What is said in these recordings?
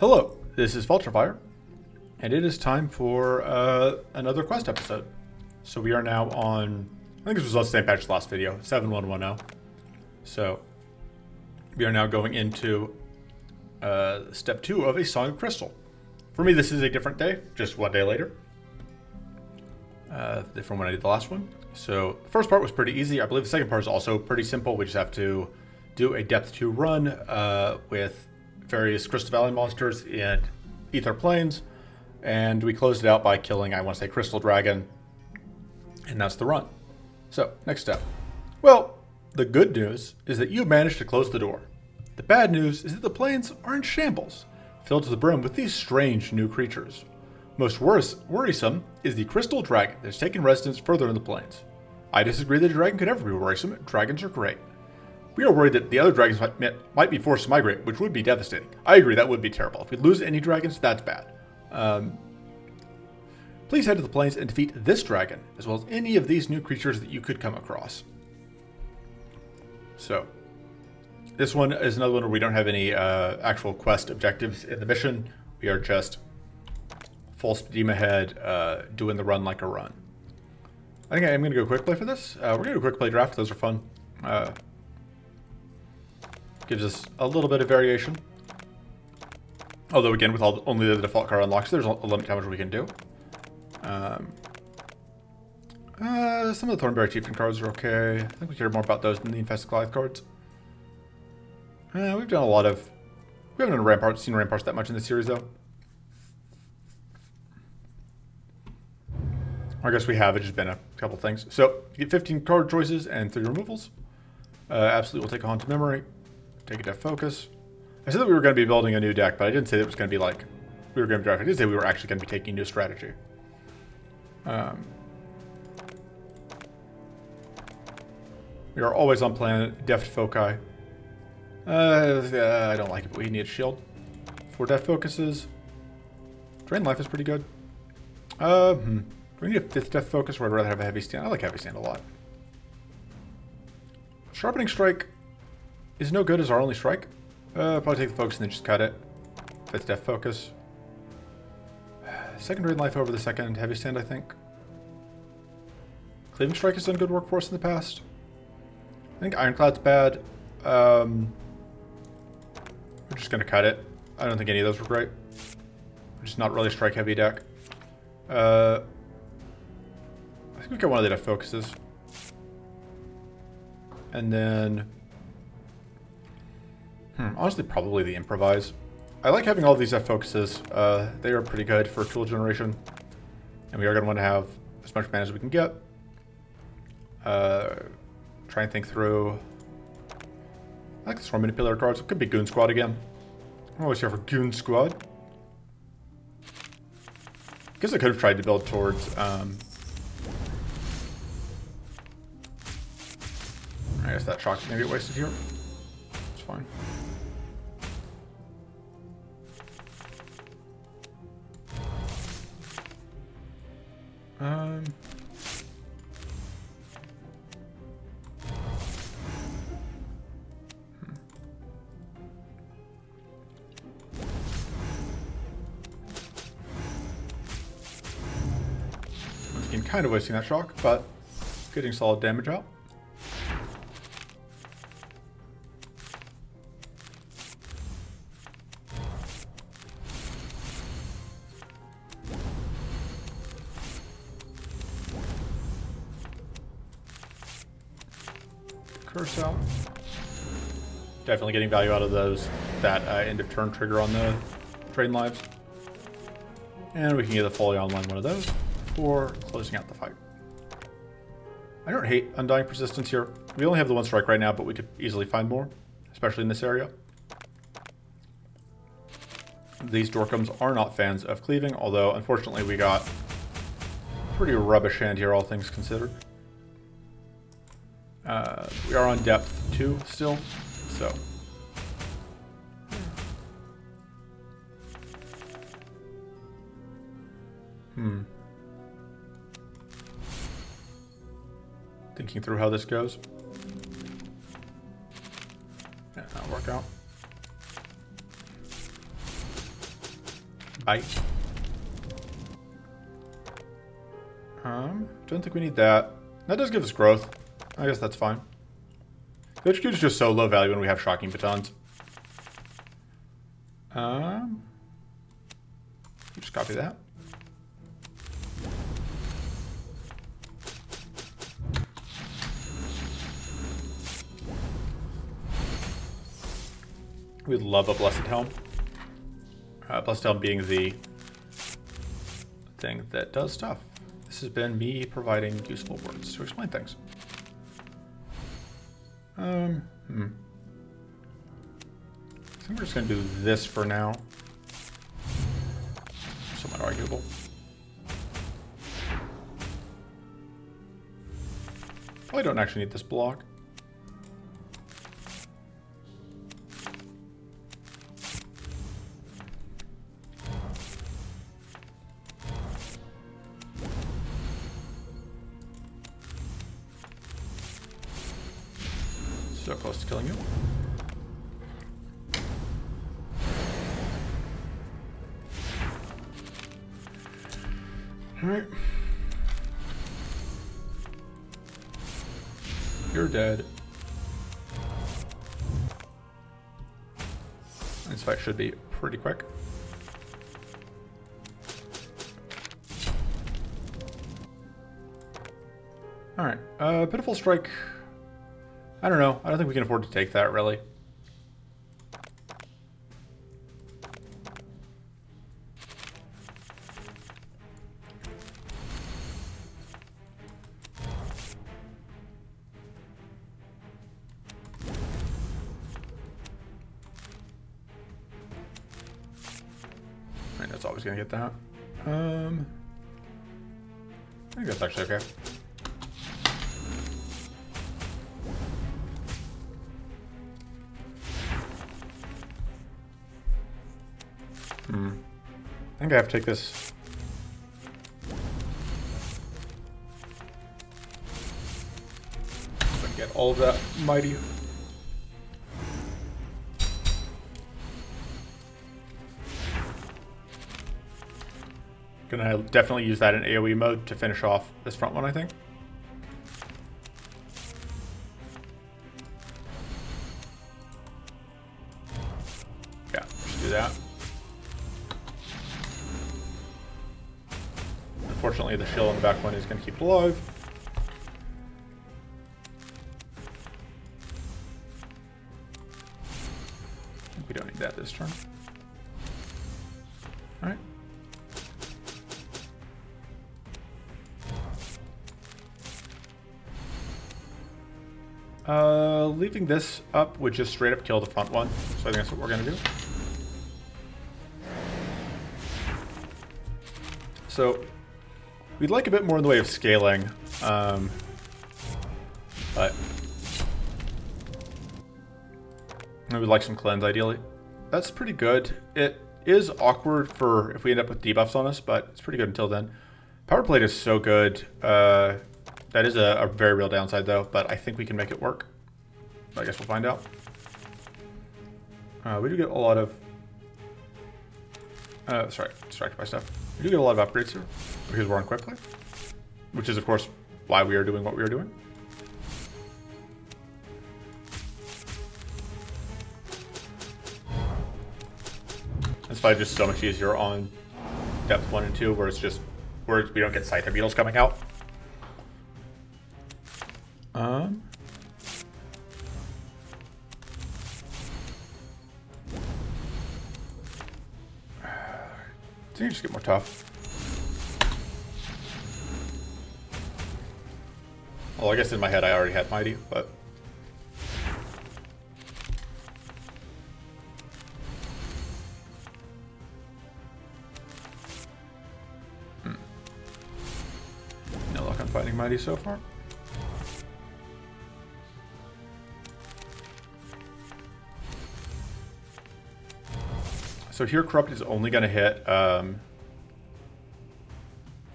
Hello, this is Vulturefire, and it is time for another quest episode. So we are now on, I think this was the same patch as last video, 7110. So we are now going into step 2 of a Song of Crystal. For me, this is a different day, just one day later from when I did the last one. So the first part was pretty easy. I believe the second part is also pretty simple. We just have to do a depth 2 run with various Crystal Valley monsters in Ether Plains, and we closed it out by killing, I want to say, Crystal Dragon, and that's the run. So, next step. Well, the good news is that you managed to close the door. The bad news is that the plains are in shambles, filled to the brim with these strange new creatures. Most worrisome is the Crystal Dragon that has taken residence further in the plains. I disagree that a dragon could ever be worrisome. Dragons are great. We are worried that the other dragons might be forced to migrate, which would be devastating. I agree, that would be terrible. If we lose any dragons, that's bad. Please head to the plains and defeat this dragon, as well as any of these new creatures that you could come across. So, this one is another one where we don't have any actual quest objectives in the mission. We are just full steam ahead, doing the run like a run. I think I am going to go quick play for this. We're going to do a quick play draft. Those are fun. Gives us a little bit of variation. Although again, with only the default card unlocks, there's a limit to how much we can do. Some of the Thornberry Chieftain cards are okay. I think we care more about those than the Infested Goliath cards. We've done a lot of... We haven't seen Ramparts that much in this series, though. I guess we have. It's just been a couple things. So, you get 15 card choices and 3 removals. Absolutely, we'll take a Haunted Memory. Take a Death Focus. I said that we were going to be building a new deck, but I didn't say that it was going to be like we were going to be drafting. I did say we were actually going to be taking a new strategy. We are always on plan. Deft Foci. I don't like it, but we need a shield. 4 Death Focuses. Drain Life is pretty good. Do we need a 5th Death Focus, or I'd rather have a Heavy Stand? I like Heavy Stand a lot. Sharpening Strike is no good as our only strike. Probably take the focus and then just cut it. 5th Death Focus. Second Drain Life over the second Heavy Stand, I think. Cleaving Strike has done good work for us in the past. I think Ironclad's bad. We're just going to cut it. I don't think any of those were great. We're just not really a strike-heavy deck. I think we got one of the Death Focuses. And then... honestly, probably the Improvise. I like having all of these Death Focuses. They are pretty good for tool generation. And we are going to want to have as much mana as we can get. Try and think through... I like the Swarm Manipulator cards. It could be Goon Squad again. I'm always here for Goon Squad. I guess I could have tried to build towards... I guess that shock's going to get wasted here. It's fine. Kind of wasting that shock, but getting solid damage out. Curse out. Definitely getting value out of those. That end of turn trigger on the Drain Lives. And we can get the fully online one of those for closing out the fight. I don't hate Undying Persistence here. We only have the 1 strike right now, but we could easily find more, especially in this area. These Dorkums are not fans of cleaving, although unfortunately we got pretty rubbish hand here, all things considered. We are on depth 2 still, so... Thinking through how this goes. Yeah, that'll work out. Bye. Don't think we need that. That does give us growth. I guess that's fine. The HQ is just so low value when we have shocking batons. Just copy that. We'd love a Blessed Helm. Blessed Helm being the thing that does stuff. This has been me providing useful words to explain things. I think we're just going to do this for now. Somewhat arguable. Probably don't actually need this block. So close to killing you. Alright. You're dead. This fight should be pretty quick. Alright. Pitiful Strike. I don't know. I don't think we can afford to take that, really. Right, that's always going to get that. I think that's actually okay. I think I have to take this. Get all of that mighty. Gonna definitely use that in AoE mode to finish off this front one, I think. Yeah, just do that. Unfortunately, the shield on the back one is going to keep it alive. I think we don't need that this turn. Alright. Leaving this up would just straight up kill the front one. So I think that's what we're going to do. So we'd like a bit more in the way of scaling, but we would like some cleanse ideally. That's pretty good. It is awkward for if we end up with debuffs on us, but it's pretty good until then. Power plate is so good. That is a very real downside though, but I think we can make it work. I guess we'll find out. We do get a lot of... sorry, distracted by stuff. We do get a lot of upgrades here, because we're on quick play. Which is, of course, why we are doing what we are doing. This fight is just so much easier on depth 1 and 2, where it's just... where we don't get Scyther Beetles coming out. So you just get more tough. Well, I guess in my head I already had Mighty, but... No luck on finding Mighty so far. So here Corrupt is only going to hit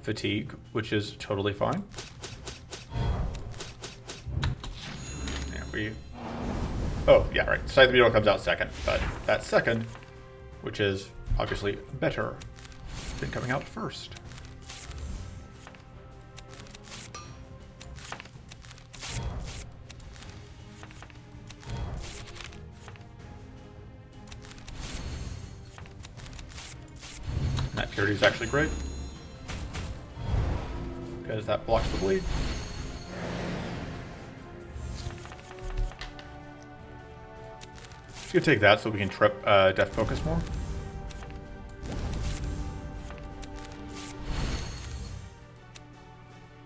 Fatigue, which is totally fine. Yeah, oh, yeah, right. Scythe Beetle comes out second, but that second, which is obviously better Been coming out first. That purity is actually great, because that blocks the bleed. Just gonna take that so we can trip Death Focus more.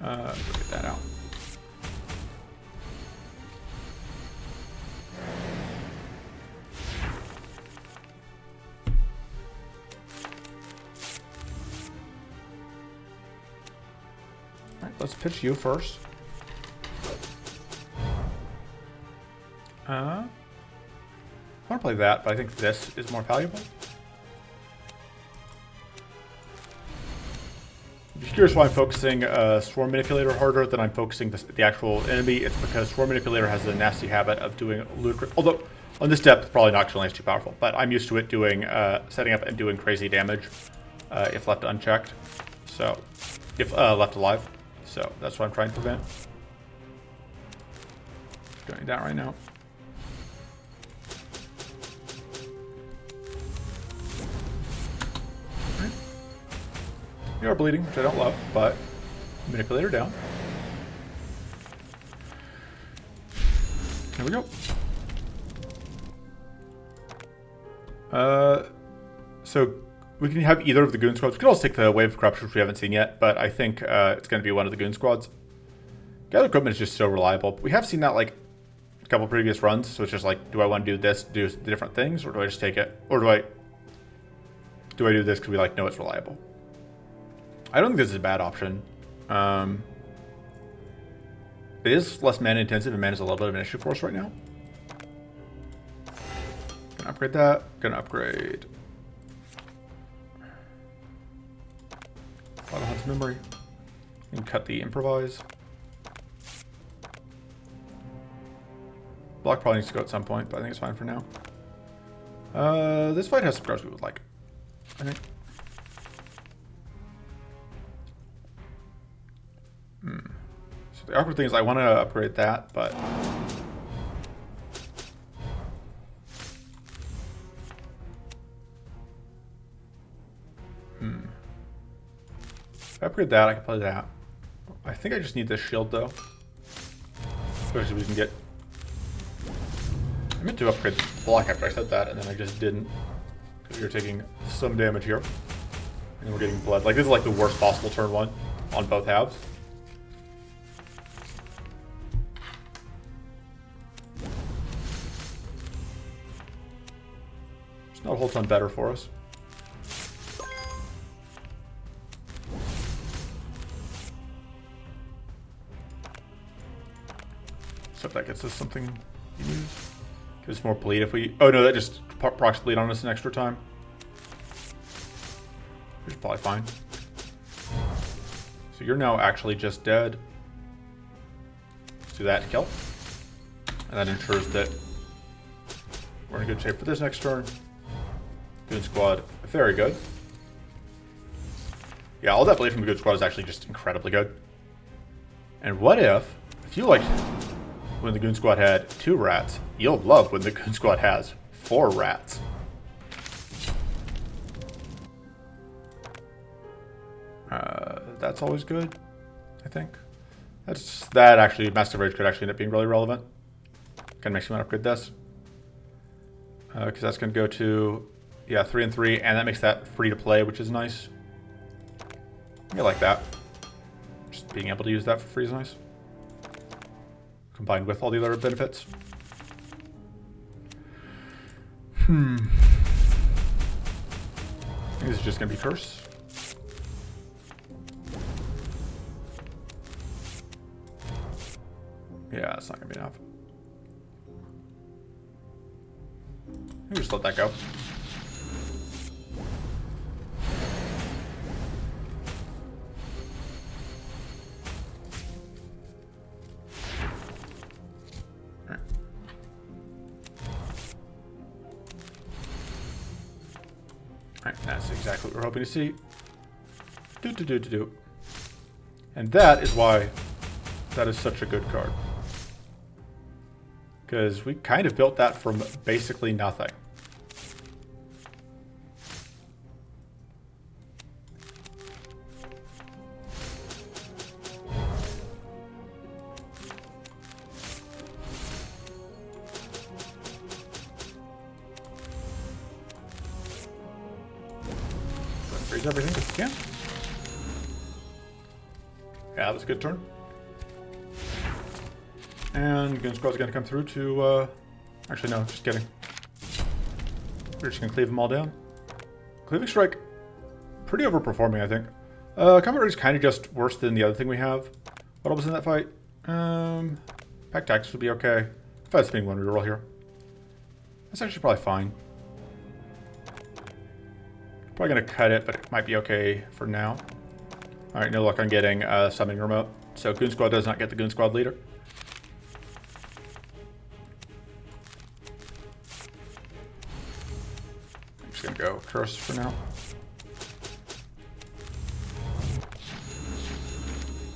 Get that out. Alright, let's pitch you first. I want to play that, but I think this is more valuable. If you're curious why I'm focusing Swarm Manipulator harder than I'm focusing the actual enemy, it's because Swarm Manipulator has a nasty habit of doing ludicrous... Although, on this depth, probably Nocturnally is too powerful, but I'm used to it doing setting up and doing crazy damage if left unchecked. So, if left alive. So, that's what I'm trying to prevent. Doing that right now. You are bleeding, which I don't love, but Manipulator down. There we go. So we can have either of the Goon Squads. We could also take the Wave of Corruption, which we haven't seen yet, but I think it's going to be one of the Goon Squads. Gather Equipment is just so reliable. We have seen that like a couple previous runs, so it's just like, do I want to do this, do the different things, or do I just take it? Or do I do this because we like know it's reliable? I don't think this is a bad option. It is less mana intensive, and mana is a little bit of an issue for us right now. Gonna upgrade that. Gonna upgrade Auto Hunt's Memory. And cut the Improvise. Block probably needs to go at some point, but I think it's fine for now. This fight has some cards we would like, I think. So the awkward thing is I want to upgrade that, but if I upgrade that, I can play that. I think I just need this shield though, especially we can get. I meant to upgrade the block after I said that, and then I just didn't, because you're taking some damage here, and we're getting blood. Like this is like the worst possible turn one on both halves. Not a whole ton better for us. So if that gets us something you use. Gives us more bleed if we... Oh no, that just procs bleed on us an extra time. Which is probably fine. So you're now actually just dead. Let's do that to kill. And that ensures that we're in good shape for this next turn. Goon Squad, very good. Yeah, all that bleed from the Goon Squad is actually just incredibly good. And what if you liked when the Goon Squad had 2 rats, you'll love when the Goon Squad has 4 rats. That's always good, I think. That actually, Master Rage could actually end up being really relevant. Kind of makes me want to upgrade this. Because that's going to go to... Yeah, 3 and 3, and that makes that free to play, which is nice. I like that. Just being able to use that for free is nice. Combined with all the other benefits. I think this is just going to be Curse. Yeah, it's not going to be enough. Maybe just let that go. Alright, that's exactly what we're hoping to see. Do. And that is why that is such a good card. Because we kind of built that from basically nothing. Freeze everything if you can. Yeah, that was a good turn. And Goon Squad's gonna come through to, actually no, just kidding. We're just gonna cleave them all down. Cleaving Strike, pretty overperforming, I think. Combat Raid's kind of just worse than the other thing we have. What else was in that fight? Pack Tactics would be okay. If I had spinning one reroll here. That's actually probably fine. Probably gonna cut it, but it might be okay for now. Alright, no luck on getting summoning remote. So Goon Squad does not get the Goon Squad leader. I'm just gonna go Curse for now.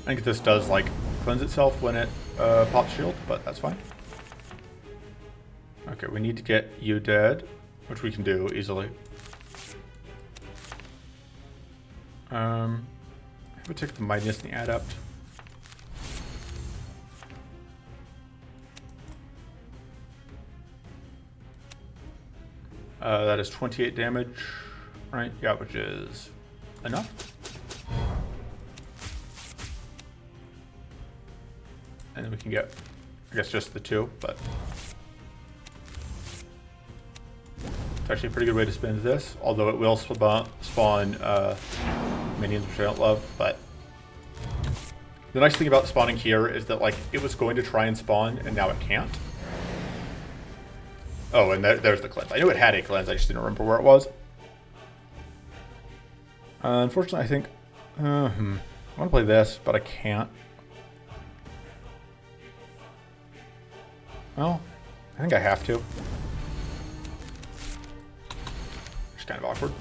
I think this does like cleanse itself when it pops shield, but that's fine. Okay, we need to get you dead, which we can do easily. We'll take the Mightiness and the Adept. That is 28 damage, right? Yeah, which is enough. And then we can get, I guess, just the 2, but it's actually a pretty good way to spend this, although it will spawn minions, which I don't love, but the nice thing about spawning here is that, like, it was going to try and spawn, and now it can't. Oh, and there's the cleanse. I knew it had a cleanse, I just didn't remember where it was. Unfortunately, I think... I want to play this, but I can't. Well, I think I have to. It's kind of awkward.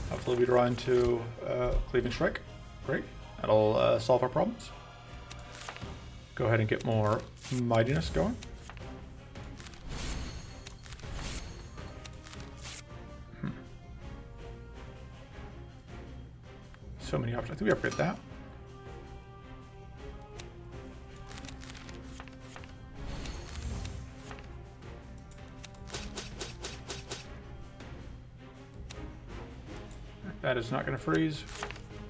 Hopefully we draw into Cleaving Strike. Great. That'll solve our problems. Go ahead and get more Mightiness going. So many options. I think we upgrade that. That is not going to freeze,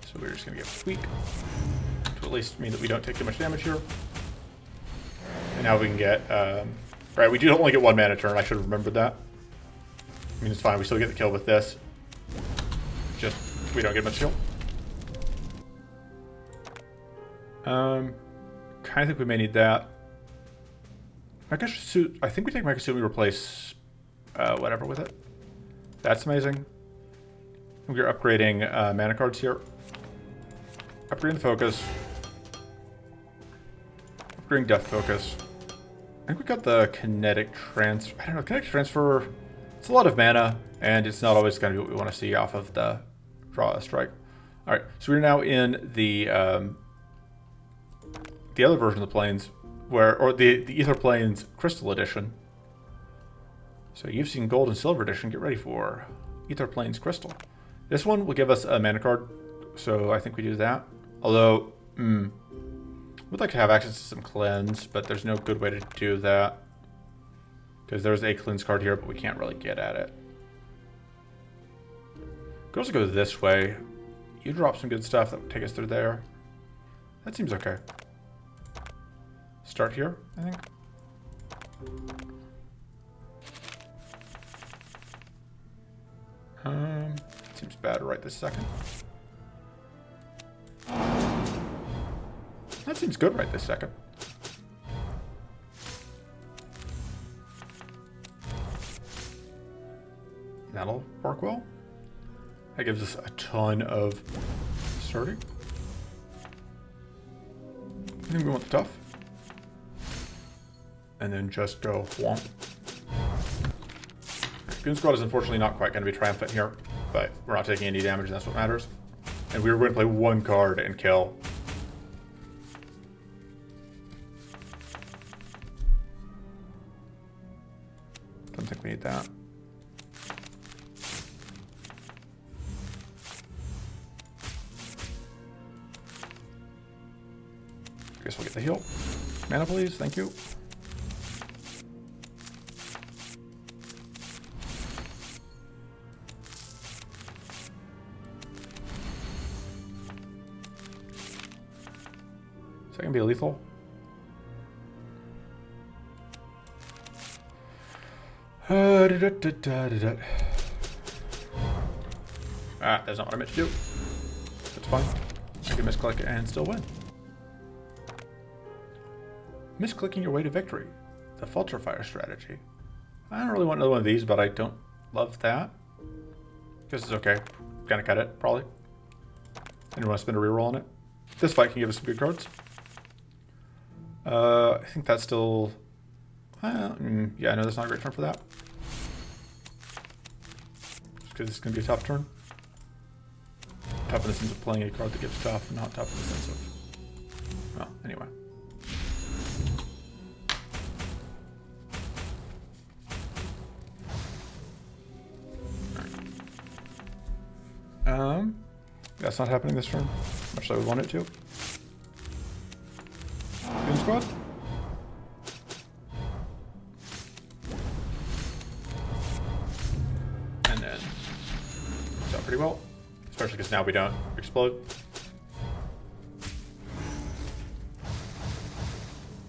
so we're just going to get weak to at least mean that we don't take too much damage here. And now we can get, right, we do only get 1 mana turn. I should have remembered that. I mean, it's fine. We still get the kill with this. Just, we don't get much heal. Kind of think we may need that. I think we take Mechasuit, we replace whatever with it. That's amazing. We're upgrading mana cards here. Upgrading the focus. Upgrading death focus. I think we got the kinetic transfer. I don't know, kinetic transfer, it's a lot of mana, and it's not always going to be what we want to see off of the draw a strike. Alright, so we're now in the other version of the planes, or the Ether Planes Crystal Edition. So you've seen Gold and Silver Edition, get ready for Ether Planes Crystal. This one will give us a mana card, so I think we do that. Although, we'd like to have access to some cleanse, but there's no good way to do that. Because there's a cleanse card here, but we can't really get at it. Could also go this way. You drop some good stuff that would take us through there. That seems okay. Start here, I think. Seems bad right this second. That seems good right this second. That'll work well. That gives us a ton of starting. I think we want the tough. And then just go whomp. Goon Squad is unfortunately not quite going to be triumphant here, but we're not taking any damage, and that's what matters. And we were going to play one card and kill. Don't think we need that. I guess we'll get the heal. Mana, please. Thank you. Is that going to be a lethal? That's not what I meant to do. That's fine. I can misclick and still win. Misclicking your way to victory. The Falter Fire strategy. I don't really want another one of these, but I don't love that. Guess it's okay. Gonna cut it, probably. Anyone want to spend a reroll on it? This fight can give us some good cards. I think that's still... yeah, no, that's not a great turn for that. Just because it's going to be a tough turn. Tough in the sense of playing a card that gives tough, not tough in the sense of... Well, anyway. That's not happening this turn, much as I would want it to. Goon Squad. And then it's out pretty well, especially because now we don't explode.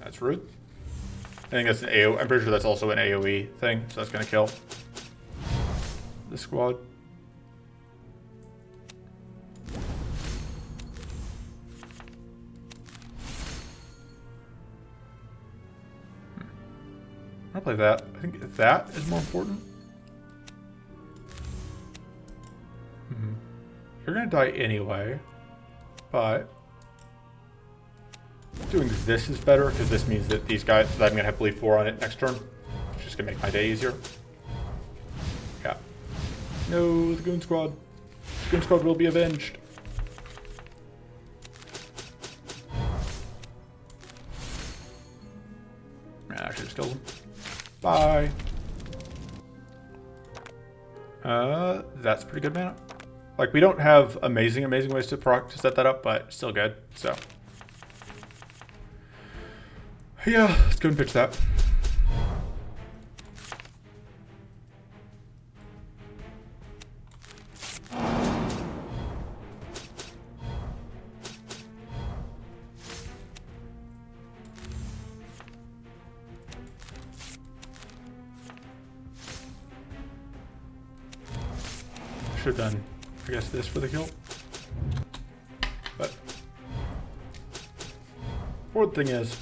That's rude. I think that's an AoE. I'm pretty sure that's also an AoE thing, so that's gonna kill the squad. I'll play that. I think that is more important. You're gonna die anyway, but doing this is better because this means that these guys, that I'm gonna have bleed 4 on it next turn. It's just gonna make my day easier. Yeah. No, the Goon Squad. The Goon Squad will be avenged. Actually, just kills him. Bye. That's pretty good mana. Like, we don't have amazing ways to set that up, but still good, so. Yeah, let's go and pitch that. Should have done, I guess, this for the kill. But fourth thing is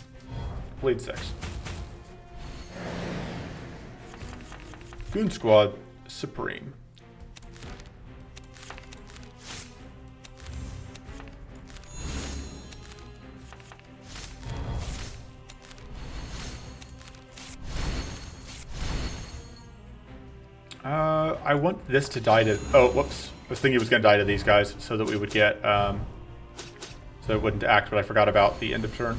bleed 6. Goon Squad Supreme. I want this to die to... Oh, whoops. I was thinking it was going to die to these guys so that we would get... so it wouldn't act, but I forgot about the end of turn.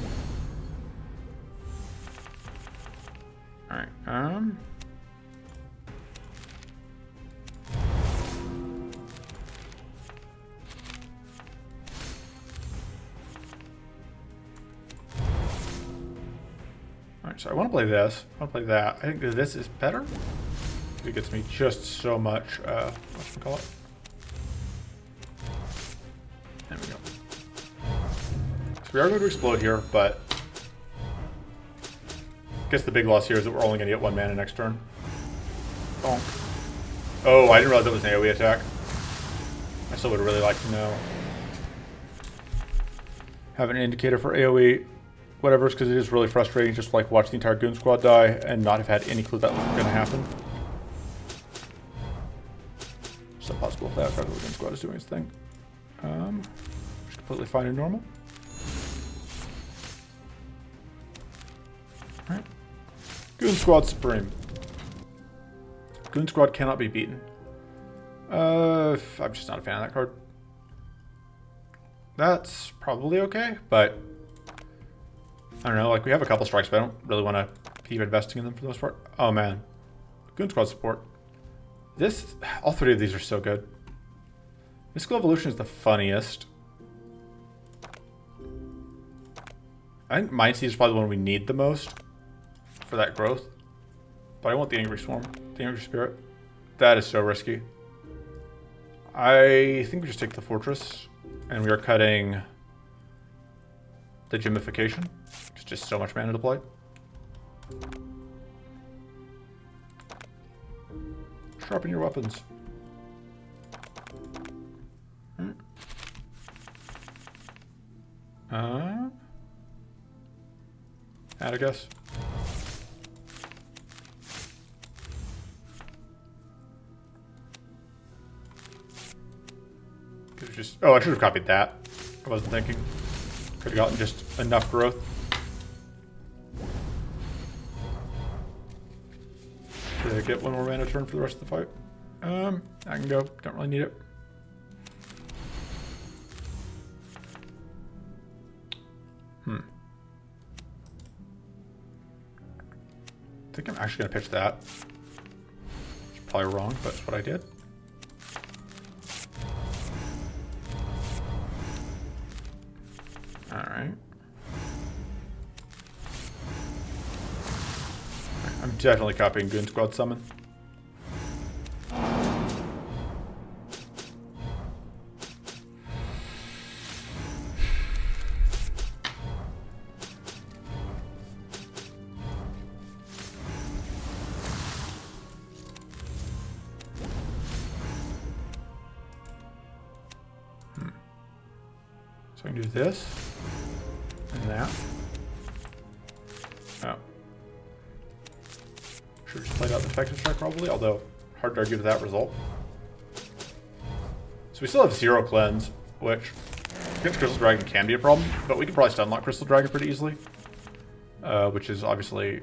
Alright, Alright, so I want to play this. I want to play that. I think that this is better. It gets me just so much, whatchamacallit? There we go. So we are going to explode here, but I guess the big loss here is that we're only going to get 1 mana next turn. Bonk. Oh, I didn't realize that was an AoE attack. I still would really like to know. Have an indicator for AoE, whatever, because it is really frustrating just like watch the entire Goon Squad die and not have had any clue that was going to happen. Still possible if that Goon Squad is doing its thing. Which completely fine and normal. Alright. Goon Squad Supreme. Goon Squad cannot be beaten. I'm just not a fan of that card. That's probably okay, but I don't know. Like, we have a couple strikes, but I don't really want to keep investing in them for the most part. Oh man, Goon Squad support. All three of these are so good. Mystical Evolution is the funniest. I think Mind Seed is probably the one we need the most for that growth. But I want the Angry Swarm, the Angry Spirit. That is so risky. I think we just take the Fortress, and we are cutting the Gemification. It's just so much mana to play. Sharpen your weapons. I guess. Oh, I should have copied that. I wasn't thinking. Could have gotten just enough growth. To get one more mana turn for the rest of the fight. I can go. Don't really need it. I think I'm actually going to pitch that. It's probably wrong, but it's what I did. Alright. I'm definitely copying Goon Squad Summon. So I can do this and that. Oh. Should have just played out the Defective Strike probably, although hard to argue with that result. So we still have 0 cleanse, which against Crystal Dragon can be a problem, but we can probably stun lock Crystal Dragon pretty easily. Which is obviously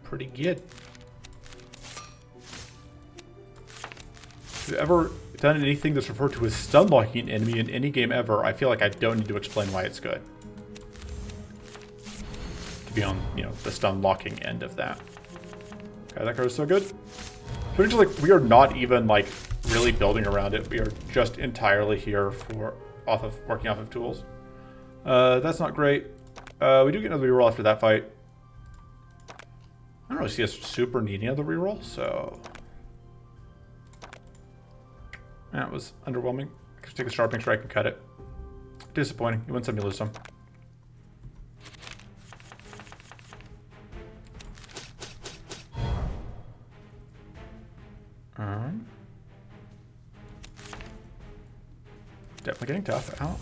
pretty good. If you've ever done anything that's referred to as stun locking an enemy in any game ever, I feel like I don't need to explain why it's good. To be on, the stun locking end of that. Okay, that card is so good. So it's like we are not even like really building around it. We are just entirely here for working off of tools. That's not great. We do get another reroll after that fight. I don't really see us super needing another reroll, so that was underwhelming. Just take a Sharpening Strike and cut it. Disappointing. You win some, you lose some. Definitely getting tough. Out.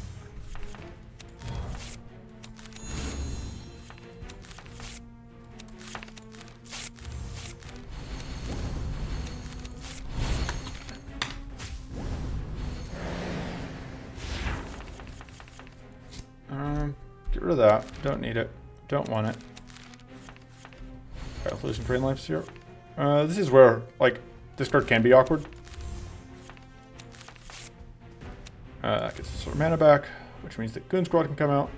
Get rid of that. Don't need it. Don't want it. Alright, losing train lives here. This is where, like, this card can be awkward. That gets sort of mana back, which means that Goon Squad can come out.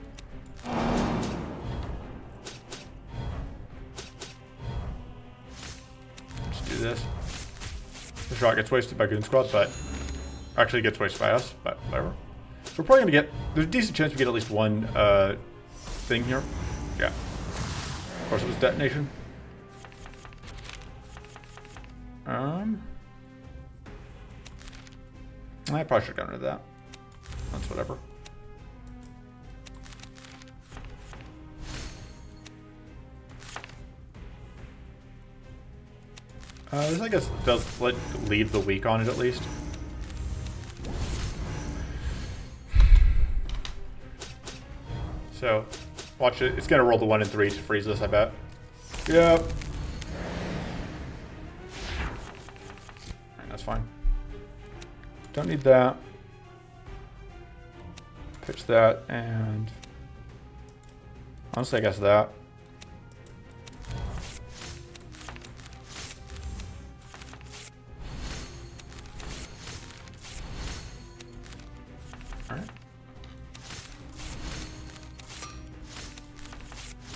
Just do this. The shot gets wasted by Goon Squad, but actually gets wasted by us, but whatever. So we're probably going to get, there's a decent chance we get at least one thing here. Yeah. Of course it was Detonation. I probably should have gotten rid of that. That's whatever. This, I guess, does leave the weak on it at least. So, watch it. It's going to roll the 1 and 3 to freeze this, I bet. Yep. Alright, that's fine. Don't need that. Pitch that, and honestly, I guess that.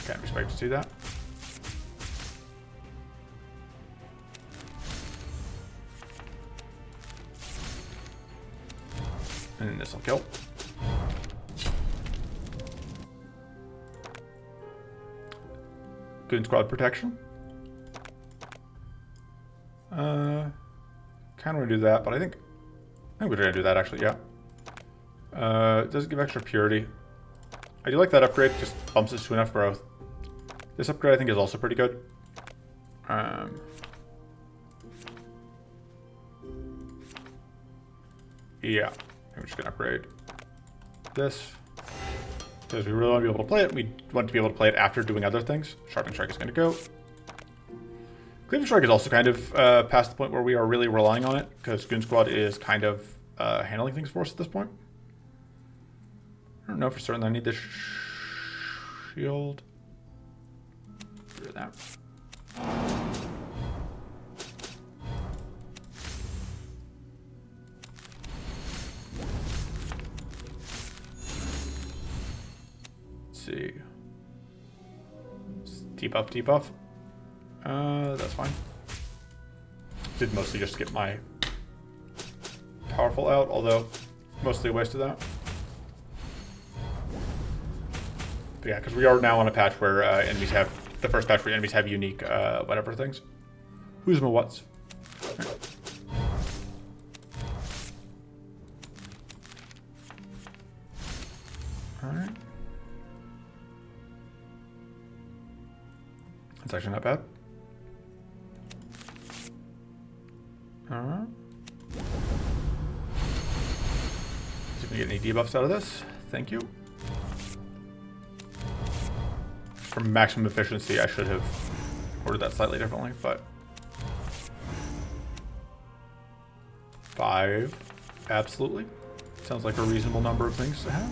Can't expect to see that. And this will kill. Goon squad protection. Kind of want to do that, but I think we're gonna do that actually. Yeah. It does give extra purity. I do like that upgrade. Just bumps us to enough growth. This upgrade I think is also pretty good. Yeah. I'm just gonna upgrade this because we really want to be able to play it. We want to be able to play it after doing other things. Sharpening Strike is going to go. Cleaving Strike is also kind of past the point where we are really relying on it because Goon Squad is kind of handling things for us at this point. I don't know for certain that I need this shield. Get rid of that. See. Debuff, debuff. That's fine. Did mostly just get my powerful out, although mostly a waste of that. But yeah, because we are now on a patch where enemies have the first patch where enemies have unique whatever things. Who's my what's? All right. That's actually not bad. Alright. See if we get any debuffs out of this. Thank you. For maximum efficiency, I should have ordered that slightly differently, but 5, absolutely. Sounds like a reasonable number of things to have.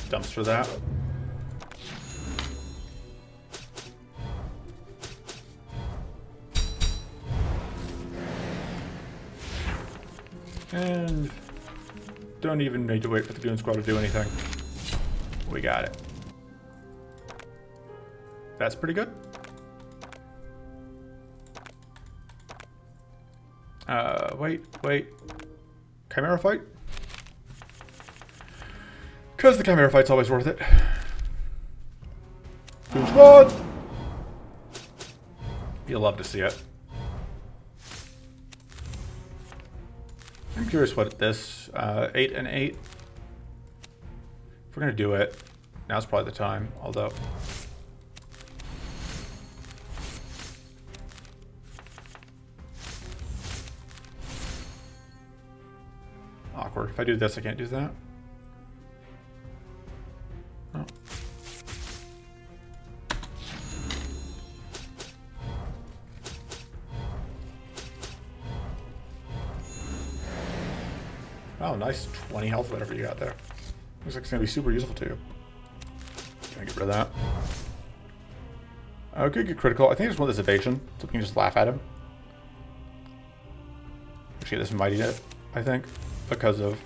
Dumpster that. And don't even need to wait for the Goon Squad to do anything. We got it. That's pretty good. Wait. Chimera fight? Because the Chimera fight's always worth it. Goon Squad! You'll love to see it. I'm curious what this 8 and 8. If we're gonna do it, now's probably the time. Although, awkward. If I do this, I can't do that. Oh. Oh, nice 20 health, whatever you got there. Looks like it's gonna be super useful to you. Gonna get rid of that. Okay, get critical. I think I just want this evasion, so we can just laugh at him. Actually, this mighty hit, I think, because of.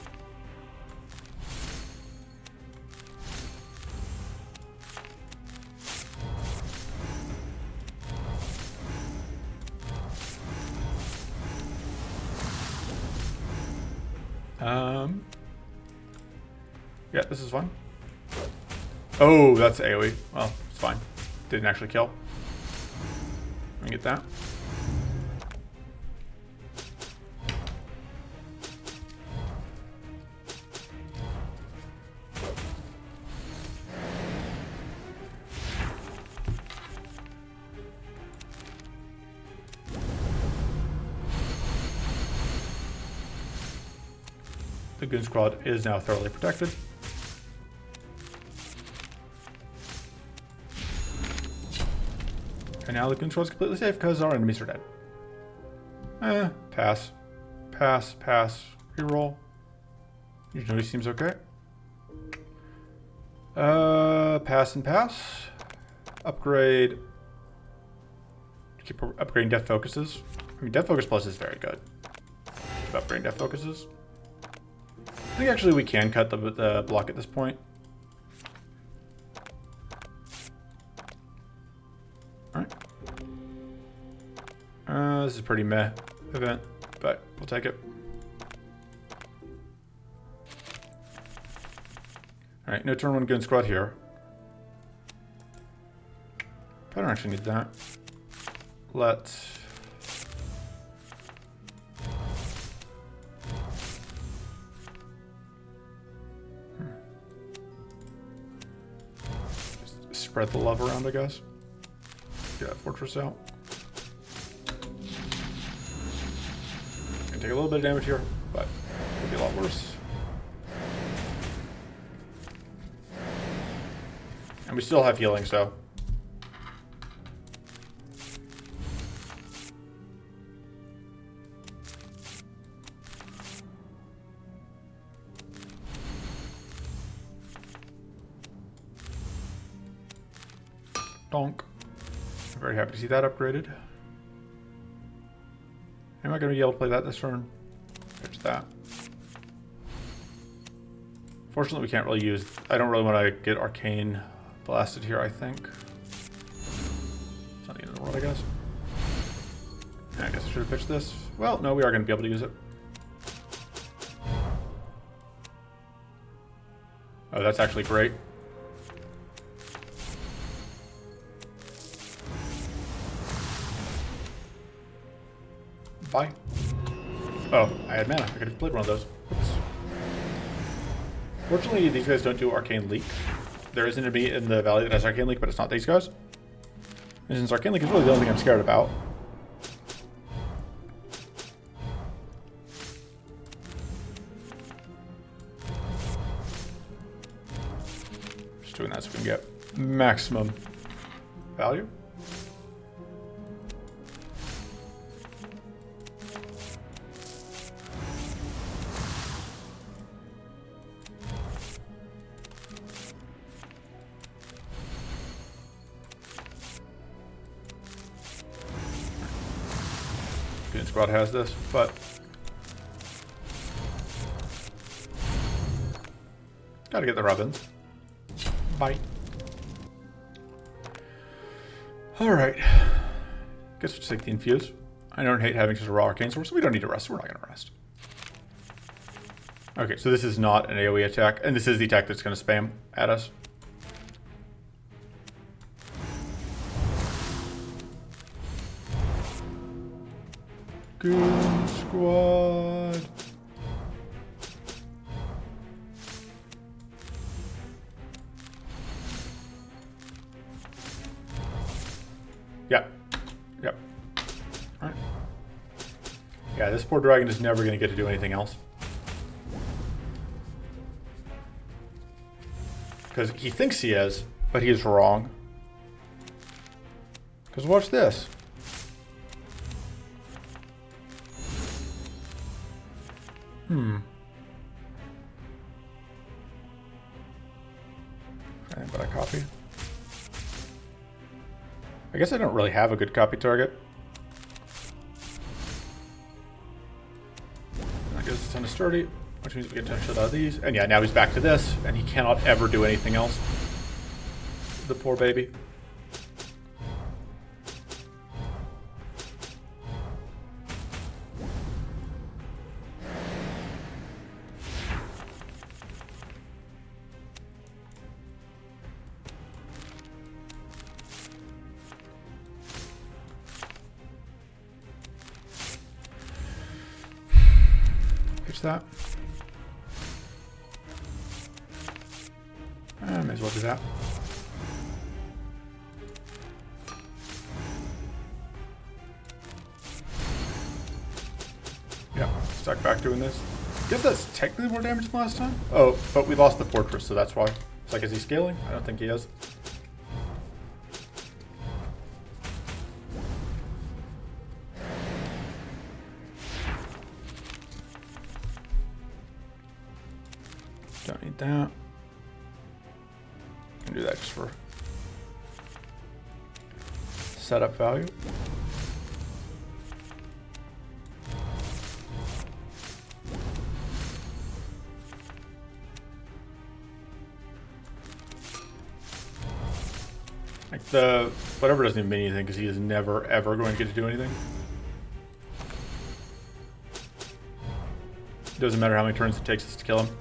Yeah, this is fine. Oh, that's AoE. Well, it's fine. Didn't actually kill. Let me get that. The Goon Squad is now thoroughly protected. And now the Goon Squad is completely safe because our enemies are dead. Pass. Pass, pass. Reroll. Usually seems okay. Pass and pass. Upgrade. Keep upgrading Death Focuses. I mean, Death Focus Plus is very good. Keep upgrading Death Focuses. I think actually we can cut the block at this point. Alright. This is a pretty meh event, but we'll take it. Alright, no turn 1 gun squad here. I don't actually need that. Let's... Just spread the love around, I guess. Get that fortress out. Gonna take a little bit of damage here, but could be a lot worse. And we still have healing, so... Donk. I'm very happy to see that upgraded. Am I going to be able to play that this turn? There's that. Fortunately, we can't really use... I don't really want to get Arcane blasted here, I think. It's not the end of the world, I guess. I guess I should have pitched this. Well, no, we are going to be able to use it. Oh, that's actually great. Bye. Oh, I had mana. I could have played one of those. Oops. Fortunately, these guys don't do Arcane Leak. There is an enemy in the valley that has Arcane Leak, but it's not these guys. And since Arcane Leak is really the only thing I'm scared about. Just doing that so we can get maximum value. Good squad has this, but gotta get the Robins. Bye. Alright. Guess we'll just take the infuse. I don't hate having such a raw arcane source, so we don't need to rest. We're not gonna rest. Okay, so this is not an AoE attack, and this is the attack that's gonna spam at us. Good squad. Yep. Yep. Alright. Yeah, this poor dragon is never going to get to do anything else. Because he thinks he is, but he is wrong. Because watch this. But I copy. I guess I don't really have a good copy target. I guess it's kind of sturdy, which means we get 10 shot out of these. And yeah, now he's back to this, and he cannot ever do anything else. The poor baby. That. May as well do that. Yeah, stuck back doing this. I guess that's technically more damage than last time. Oh, but we lost the fortress, so that's why. It's like, is he scaling? I don't think he is. Don't need that. Can do that just for setup value. Like the whatever doesn't even mean anything because he is never ever going to get to do anything. Doesn't matter how many turns it takes us to kill him.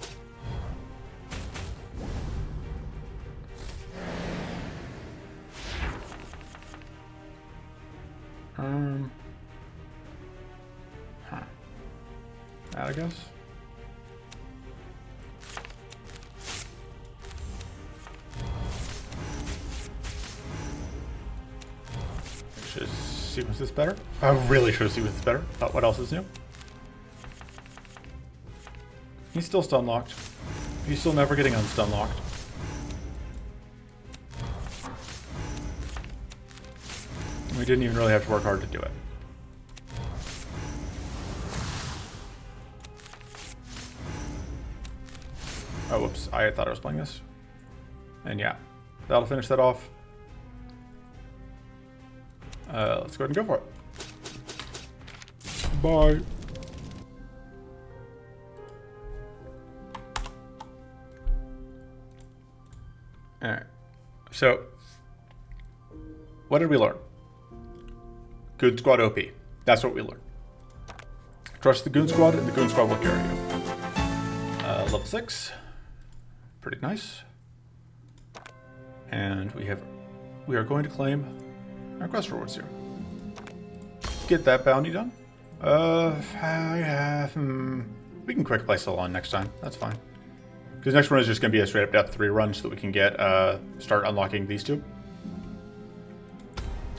That, I guess. I should sequence this better. I really should have sequenced this better. Thought what else is new? He's still stun locked. He's still never getting unstun locked. We didn't even really have to work hard to do it. Oh, whoops. I thought I was playing this. And yeah, that'll finish that off. Let's go ahead and go for it. Bye. Alright. So, what did we learn? Goon Squad OP. That's what we learned. Trust the Goon Squad, and the Goon Squad will carry you. Level 6. Pretty nice. And we are going to claim our quest rewards here. Get that bounty done. We can quick play Salon next time. That's fine. Because next run is just going to be a straight up depth 3 run so that we can get start unlocking these two.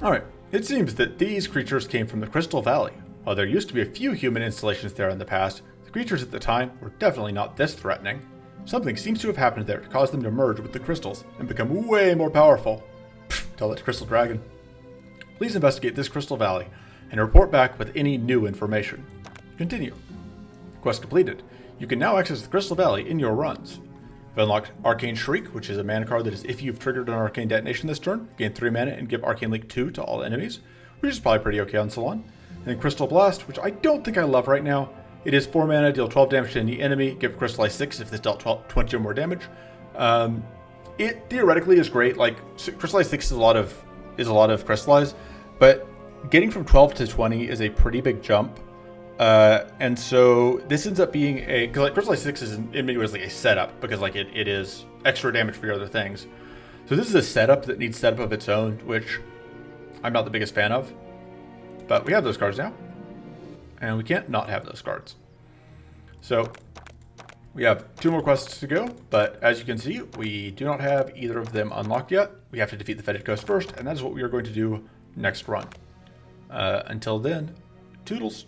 Alright, it seems that these creatures came from the Crystal Valley. While there used to be a few human installations there in the past, the creatures at the time were definitely not this threatening. Something seems to have happened there to cause them to merge with the crystals and become way more powerful. Tell that to Crystal Dragon. Please investigate this Crystal Valley and report back with any new information. Continue. Quest completed. You can now access the Crystal Valley in your runs. You've unlocked Arcane Shriek, which is a mana card that is if you've triggered an Arcane Detonation this turn, gain 3 mana and give Arcane Link 2 to all enemies, which is probably pretty okay on Salon. And then Crystal Blast, which I don't think I love right now. It is 4 mana, deal 12 damage to any enemy, give Crystallize 6 if this dealt 20 or more damage. It theoretically is great. Like Crystallize 6 is a lot of Crystallize, but getting from 12 to 20 is a pretty big jump. And so this ends up being because like Crystallize 6 is in many ways like a setup because like it is extra damage for your other things. So this is a setup that needs setup of its own, which I'm not the biggest fan of. But we have those cards now. And we can't not have those cards. So we have 2 more quests to go, but as you can see, we do not have either of them unlocked yet. We have to defeat the Fetid Coast first, and that is what we are going to do next run. Until then, toodles.